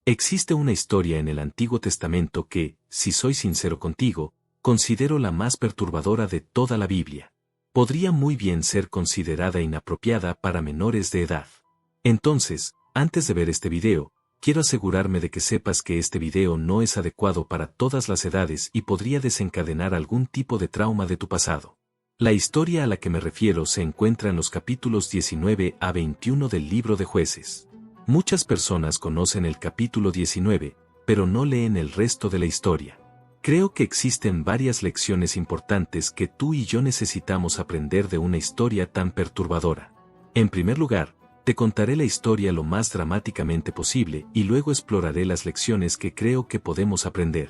Existe una historia en el Antiguo Testamento que, si soy sincero contigo, considero la más perturbadora de toda la Biblia. Podría muy bien ser considerada inapropiada para menores de edad. Entonces, antes de ver este video, quiero asegurarme de que sepas que este video no es adecuado para todas las edades y podría desencadenar algún tipo de trauma de tu pasado. La historia a la que me refiero se encuentra en los capítulos 19 a 21 del libro de Jueces. Muchas personas conocen el capítulo 19, pero no leen el resto de la historia. Creo que existen varias lecciones importantes que tú y yo necesitamos aprender de una historia tan perturbadora. En primer lugar, te contaré la historia lo más dramáticamente posible y luego exploraré las lecciones que creo que podemos aprender.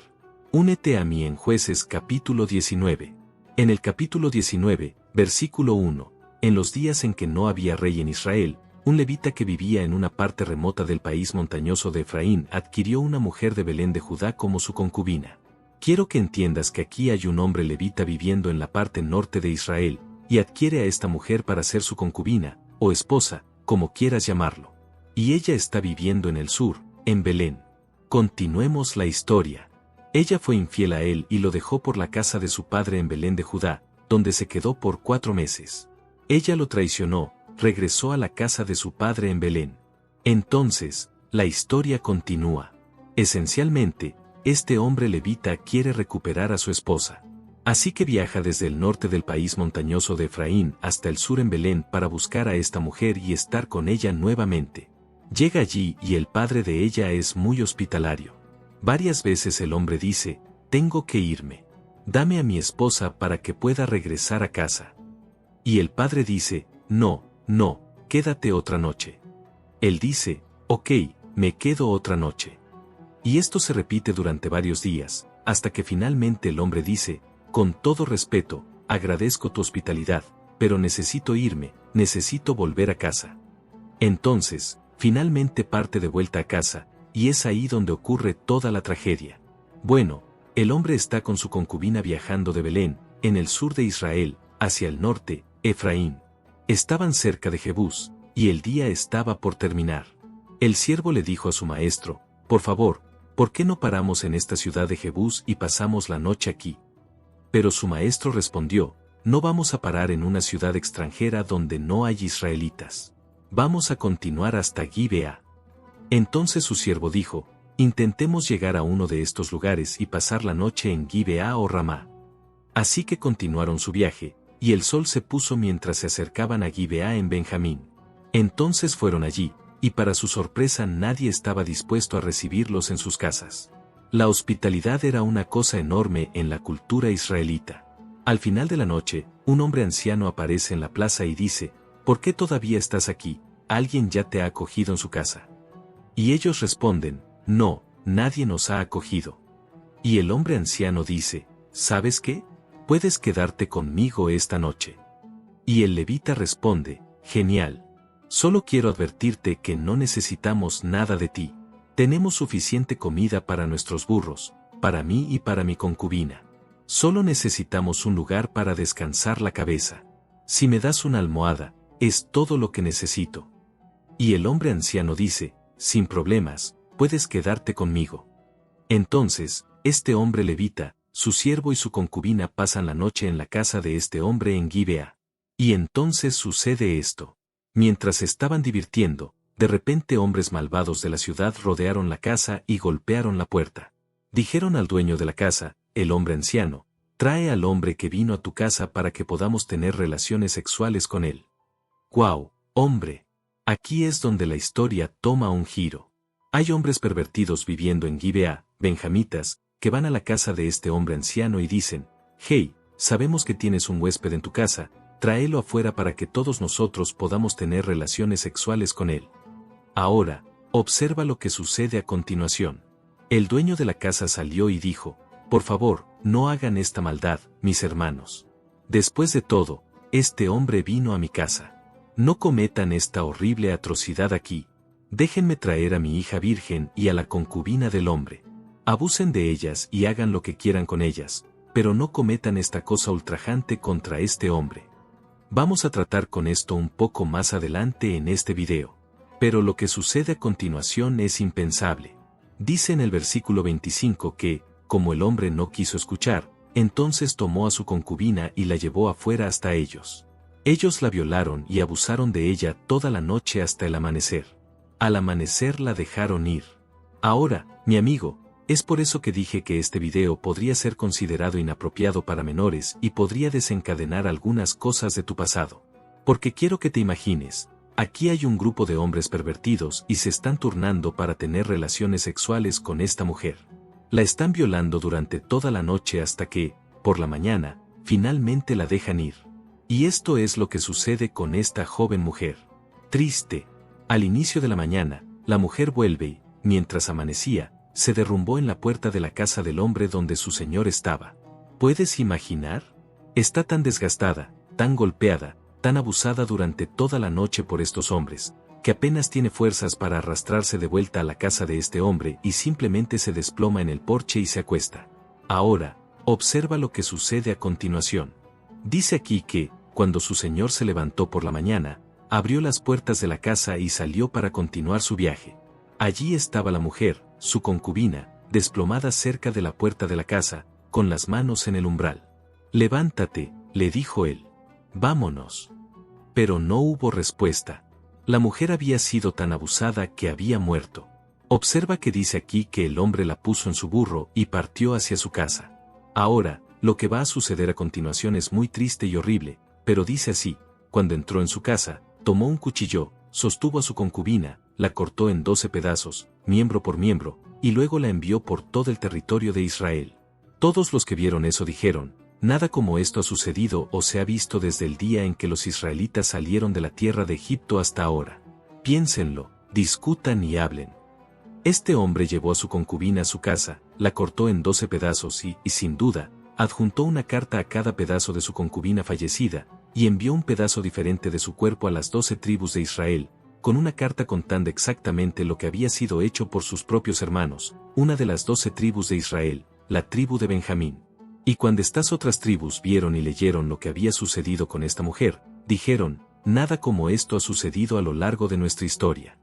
Únete a mí en Jueces capítulo 19. En el capítulo 19, versículo 1, en los días en que no había rey en Israel, un levita que vivía en una parte remota del país montañoso de Efraín adquirió una mujer de Belén de Judá como su concubina. Quiero que entiendas que aquí hay un hombre levita viviendo en la parte norte de Israel, y adquiere a esta mujer para ser su concubina, o esposa, como quieras llamarlo. Y ella está viviendo en el sur, en Belén. Continuemos la historia. Ella fue infiel a él y lo dejó por la casa de su padre en Belén de Judá, donde se quedó por 4 meses. Ella lo traicionó, regresó a la casa de su padre en Belén. Entonces, la historia continúa. Esencialmente, este hombre levita quiere recuperar a su esposa. Así que viaja desde el norte del país montañoso de Efraín hasta el sur en Belén para buscar a esta mujer y estar con ella nuevamente. Llega allí y el padre de ella es muy hospitalario. Varias veces el hombre dice, tengo que irme. Dame a mi esposa para que pueda regresar a casa. Y el padre dice, no, quédate otra noche. Él dice, ok, me quedo otra noche. Y esto se repite durante varios días, hasta que finalmente el hombre dice, con todo respeto, agradezco tu hospitalidad, pero necesito irme, necesito volver a casa. Entonces, finalmente parte de vuelta a casa, y es ahí donde ocurre toda la tragedia. Bueno, el hombre está con su concubina viajando de Belén, en el sur de Israel, hacia el norte, Efraín. Estaban cerca de Jebús, y el día estaba por terminar. El siervo le dijo a su maestro, por favor, ¿por qué no paramos en esta ciudad de Jebús y pasamos la noche aquí? Pero su maestro respondió, no vamos a parar en una ciudad extranjera donde no hay israelitas. Vamos a continuar hasta Gibeá. Entonces su siervo dijo, intentemos llegar a uno de estos lugares y pasar la noche en Gibeá o Ramá. Así que continuaron su viaje, y el sol se puso mientras se acercaban a Gibeá en Benjamín. Entonces fueron allí, y para su sorpresa nadie estaba dispuesto a recibirlos en sus casas. La hospitalidad era una cosa enorme en la cultura israelita. Al final de la noche, un hombre anciano aparece en la plaza y dice, ¿por qué todavía estás aquí? ¿Alguien ya te ha acogido en su casa? Y ellos responden, no, nadie nos ha acogido. Y el hombre anciano dice, ¿sabes qué? Puedes quedarte conmigo esta noche. Y el levita responde, genial. Solo quiero advertirte que no necesitamos nada de ti. Tenemos suficiente comida para nuestros burros, para mí y para mi concubina. Solo necesitamos un lugar para descansar la cabeza. Si me das una almohada, es todo lo que necesito. Y el hombre anciano dice, sin problemas, puedes quedarte conmigo. Entonces, este hombre levita, su siervo y su concubina pasan la noche en la casa de este hombre en Gibeá. Y entonces sucede esto. Mientras se estaban divirtiendo, de repente hombres malvados de la ciudad rodearon la casa y golpearon la puerta. Dijeron al dueño de la casa, el hombre anciano, trae al hombre que vino a tu casa para que podamos tener relaciones sexuales con él. ¡Guau, hombre! Aquí es donde la historia toma un giro. Hay hombres pervertidos viviendo en Gibeá, benjamitas, que van a la casa de este hombre anciano y dicen, hey, sabemos que tienes un huésped en tu casa, tráelo afuera para que todos nosotros podamos tener relaciones sexuales con él. Ahora, observa lo que sucede a continuación. El dueño de la casa salió y dijo, por favor, no hagan esta maldad, mis hermanos. Después de todo, este hombre vino a mi casa. No cometan esta horrible atrocidad aquí. Déjenme traer a mi hija virgen y a la concubina del hombre. Abusen de ellas y hagan lo que quieran con ellas, pero no cometan esta cosa ultrajante contra este hombre. Vamos a tratar con esto un poco más adelante en este video. Pero lo que sucede a continuación es impensable. Dice en el versículo 25 que, como el hombre no quiso escuchar, entonces tomó a su concubina y la llevó afuera hasta ellos. Ellos la violaron y abusaron de ella toda la noche hasta el amanecer. Al amanecer la dejaron ir. Ahora, mi amigo, es por eso que dije que este video podría ser considerado inapropiado para menores y podría desencadenar algunas cosas de tu pasado. Porque quiero que te imagines, aquí hay un grupo de hombres pervertidos y se están turnando para tener relaciones sexuales con esta mujer. La están violando durante toda la noche hasta que, por la mañana, finalmente la dejan ir. Y esto es lo que sucede con esta joven mujer. Triste. Al inicio de la mañana, la mujer vuelve y, mientras amanecía, se derrumbó en la puerta de la casa del hombre donde su señor estaba. ¿Puedes imaginar? Está tan desgastada, tan golpeada, tan abusada durante toda la noche por estos hombres, que apenas tiene fuerzas para arrastrarse de vuelta a la casa de este hombre y simplemente se desploma en el porche y se acuesta. Ahora, observa lo que sucede a continuación. Dice aquí que, cuando su señor se levantó por la mañana, abrió las puertas de la casa y salió para continuar su viaje. Allí estaba la mujer, su concubina, desplomada cerca de la puerta de la casa, con las manos en el umbral. «Levántate», le dijo él. «Vámonos». Pero no hubo respuesta. La mujer había sido tan abusada que había muerto. Observa que dice aquí que el hombre la puso en su burro y partió hacia su casa. Ahora, lo que va a suceder a continuación es muy triste y horrible, pero dice así: cuando entró en su casa, tomó un cuchillo, sostuvo a su concubina, la cortó en 12 pedazos, miembro por miembro, y luego la envió por todo el territorio de Israel. Todos los que vieron eso dijeron: nada como esto ha sucedido o se ha visto desde el día en que los israelitas salieron de la tierra de Egipto hasta ahora. Piénsenlo, discutan y hablen. Este hombre llevó a su concubina a su casa, la cortó en 12 pedazos y, sin duda, adjuntó una carta a cada pedazo de su concubina fallecida, y envió un pedazo diferente de su cuerpo a las 12 tribus de Israel, con una carta contando exactamente lo que había sido hecho por sus propios hermanos, una de las 12 tribus de Israel, la tribu de Benjamín. Y cuando estas otras tribus vieron y leyeron lo que había sucedido con esta mujer, dijeron: nada como esto ha sucedido a lo largo de nuestra historia.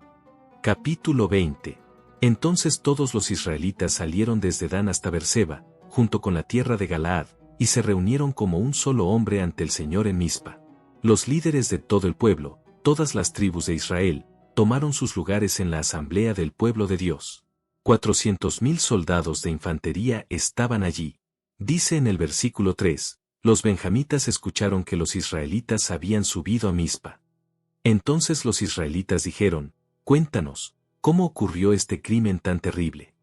Capítulo 20. Entonces todos los israelitas salieron desde Dan hasta Berseba, junto con la tierra de Galaad, y se reunieron como un solo hombre ante el Señor en Mizpa. Los líderes de todo el pueblo, todas las tribus de Israel, tomaron sus lugares en la asamblea del pueblo de Dios. 400,000 soldados de infantería estaban allí. Dice en el versículo 3, los benjamitas escucharon que los israelitas habían subido a Mizpa. Entonces los israelitas dijeron: cuéntanos, ¿cómo ocurrió este crimen tan terrible?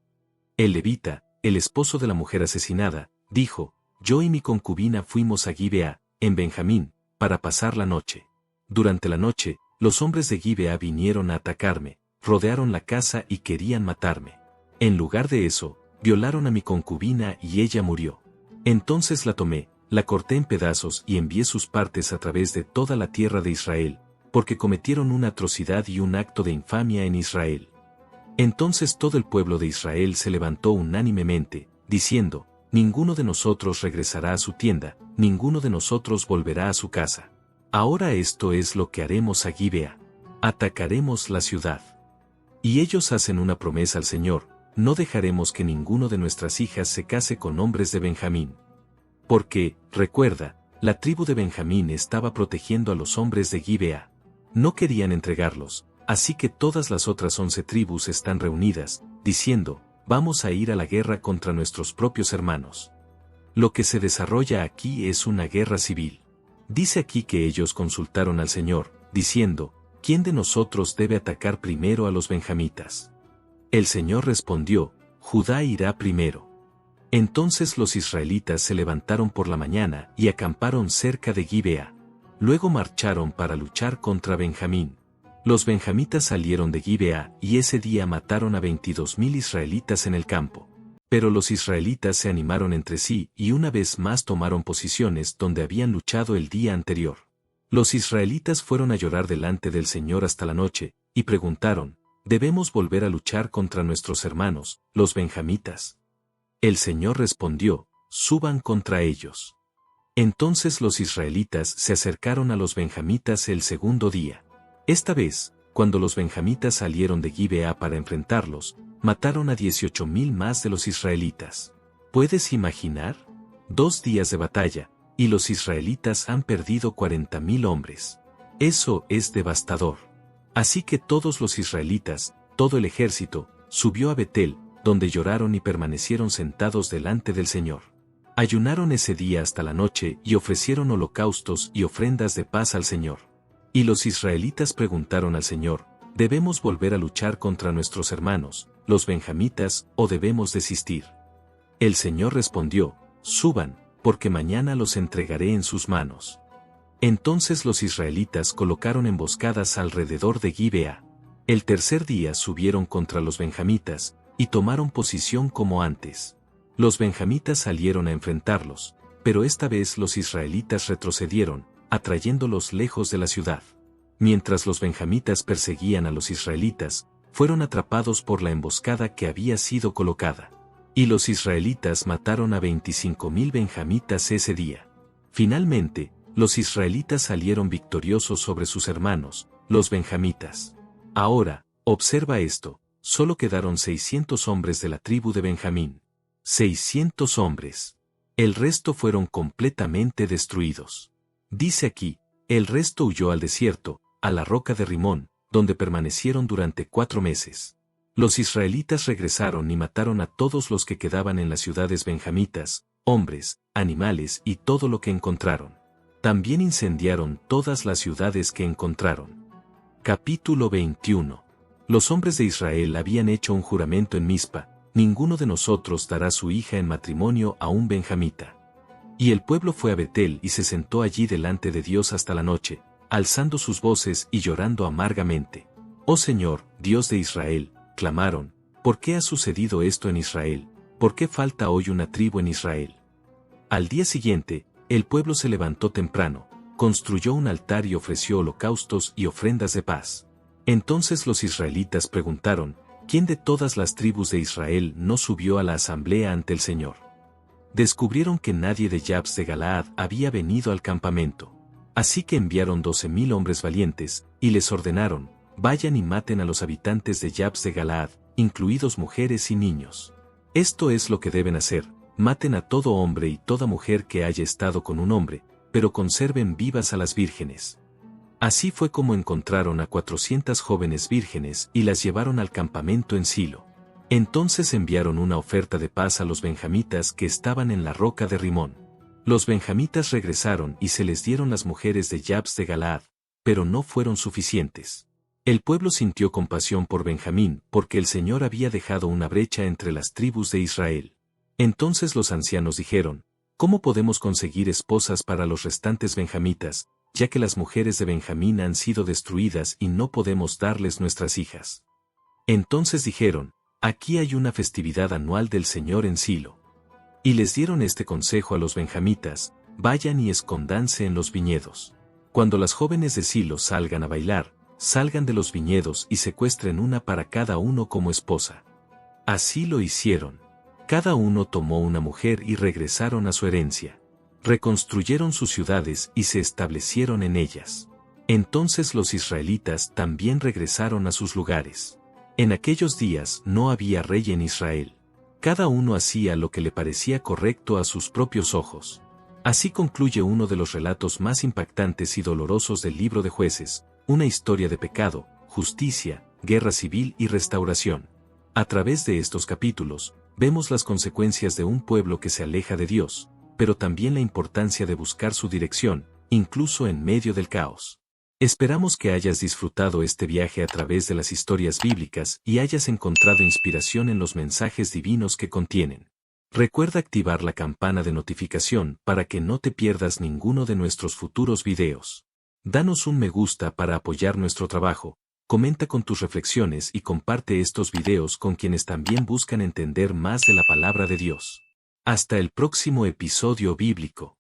El levita, el esposo de la mujer asesinada, dijo: yo y mi concubina fuimos a Gibea, en Benjamín, para pasar la noche. Durante la noche, los hombres de Gibea vinieron a atacarme, rodearon la casa y querían matarme. En lugar de eso, violaron a mi concubina y ella murió. Entonces la tomé, la corté en pedazos y envié sus partes a través de toda la tierra de Israel, porque cometieron una atrocidad y un acto de infamia en Israel. Entonces todo el pueblo de Israel se levantó unánimemente, diciendo: ninguno de nosotros regresará a su tienda, ninguno de nosotros volverá a su casa. Ahora esto es lo que haremos a Gibea. Atacaremos la ciudad. Y ellos hacen una promesa al Señor: no dejaremos que ninguno de nuestras hijas se case con hombres de Benjamín. Porque, recuerda, la tribu de Benjamín estaba protegiendo a los hombres de Gibea. No querían entregarlos, así que todas las otras 11 tribus están reunidas, diciendo: vamos a ir a la guerra contra nuestros propios hermanos. Lo que se desarrolla aquí es una guerra civil. Dice aquí que ellos consultaron al Señor, diciendo: ¿quién de nosotros debe atacar primero a los benjamitas? El Señor respondió: Judá irá primero. Entonces los israelitas se levantaron por la mañana y acamparon cerca de Gibea. Luego marcharon para luchar contra Benjamín. Los benjamitas salieron de Gibea y ese día mataron a 22,000 israelitas en el campo. Pero los israelitas se animaron entre sí y una vez más tomaron posiciones donde habían luchado el día anterior. Los israelitas fueron a llorar delante del Señor hasta la noche, y preguntaron: ¿debemos volver a luchar contra nuestros hermanos, los benjamitas? El Señor respondió: suban contra ellos. Entonces los israelitas se acercaron a los benjamitas el segundo día. Esta vez, cuando los benjamitas salieron de Gibea para enfrentarlos, mataron a 18,000 más de los israelitas. ¿Puedes imaginar? 2 días de batalla, y los israelitas han perdido 40,000 hombres. Eso es devastador. Así que todos los israelitas, todo el ejército, subió a Betel, donde lloraron y permanecieron sentados delante del Señor. Ayunaron ese día hasta la noche y ofrecieron holocaustos y ofrendas de paz al Señor. Y los israelitas preguntaron al Señor, ¿debemos volver a luchar contra nuestros hermanos, los benjamitas, o debemos desistir? El Señor respondió, suban, porque mañana los entregaré en sus manos. Entonces los israelitas colocaron emboscadas alrededor de Gibea. El tercer día subieron contra los benjamitas, y tomaron posición como antes. Los benjamitas salieron a enfrentarlos, pero esta vez los israelitas retrocedieron, atrayéndolos lejos de la ciudad. Mientras los benjamitas perseguían a los israelitas, fueron atrapados por la emboscada que había sido colocada. Y los israelitas mataron a 25,000 benjamitas ese día. Finalmente, los israelitas salieron victoriosos sobre sus hermanos, los benjamitas. Ahora, observa esto, solo quedaron 600 hombres de la tribu de Benjamín. 600 hombres. El resto fueron completamente destruidos. Dice aquí, el resto huyó al desierto, a la roca de Rimón, donde permanecieron durante 4 meses. Los israelitas regresaron y mataron a todos los que quedaban en las ciudades benjamitas, hombres, animales y todo lo que encontraron. También incendiaron todas las ciudades que encontraron. Capítulo 21. Los hombres de Israel habían hecho un juramento en Mizpa, ninguno de nosotros dará su hija en matrimonio a un benjamita. Y el pueblo fue a Betel y se sentó allí delante de Dios hasta la noche, alzando sus voces y llorando amargamente. Oh Señor, Dios de Israel, clamaron, ¿por qué ha sucedido esto en Israel? ¿Por qué falta hoy una tribu en Israel? Al día siguiente, el pueblo se levantó temprano, construyó un altar y ofreció holocaustos y ofrendas de paz. Entonces los israelitas preguntaron, ¿quién de todas las tribus de Israel no subió a la asamblea ante el Señor? Descubrieron que nadie de Jabes de Galaad había venido al campamento. Así que enviaron 12,000 hombres valientes, y les ordenaron, vayan y maten a los habitantes de Jabes de Galaad, incluidos mujeres y niños. Esto es lo que deben hacer, maten a todo hombre y toda mujer que haya estado con un hombre, pero conserven vivas a las vírgenes. Así fue como encontraron a 400 jóvenes vírgenes y las llevaron al campamento en Silo. Entonces enviaron una oferta de paz a los benjamitas que estaban en la roca de Rimón. Los benjamitas regresaron y se les dieron las mujeres de Jabes de Galaad, pero no fueron suficientes. El pueblo sintió compasión por Benjamín porque el Señor había dejado una brecha entre las tribus de Israel. Entonces los ancianos dijeron, ¿cómo podemos conseguir esposas para los restantes benjamitas, ya que las mujeres de Benjamín han sido destruidas y no podemos darles nuestras hijas? Entonces dijeron, aquí hay una festividad anual del Señor en Silo. Y les dieron este consejo a los benjamitas, vayan y escóndanse en los viñedos. Cuando las jóvenes de Silo salgan a bailar, salgan de los viñedos y secuestren una para cada uno como esposa. Así lo hicieron. Cada uno tomó una mujer y regresaron a su herencia. Reconstruyeron sus ciudades y se establecieron en ellas. Entonces los israelitas también regresaron a sus lugares. En aquellos días no había rey en Israel. Cada uno hacía lo que le parecía correcto a sus propios ojos. Así concluye uno de los relatos más impactantes y dolorosos del libro de Jueces, una historia de pecado, justicia, guerra civil y restauración. A través de estos capítulos, vemos las consecuencias de un pueblo que se aleja de Dios, pero también la importancia de buscar su dirección, incluso en medio del caos. Esperamos que hayas disfrutado este viaje a través de las historias bíblicas y hayas encontrado inspiración en los mensajes divinos que contienen. Recuerda activar la campana de notificación para que no te pierdas ninguno de nuestros futuros videos. Danos un me gusta para apoyar nuestro trabajo, comenta con tus reflexiones y comparte estos videos con quienes también buscan entender más de la palabra de Dios. Hasta el próximo episodio bíblico.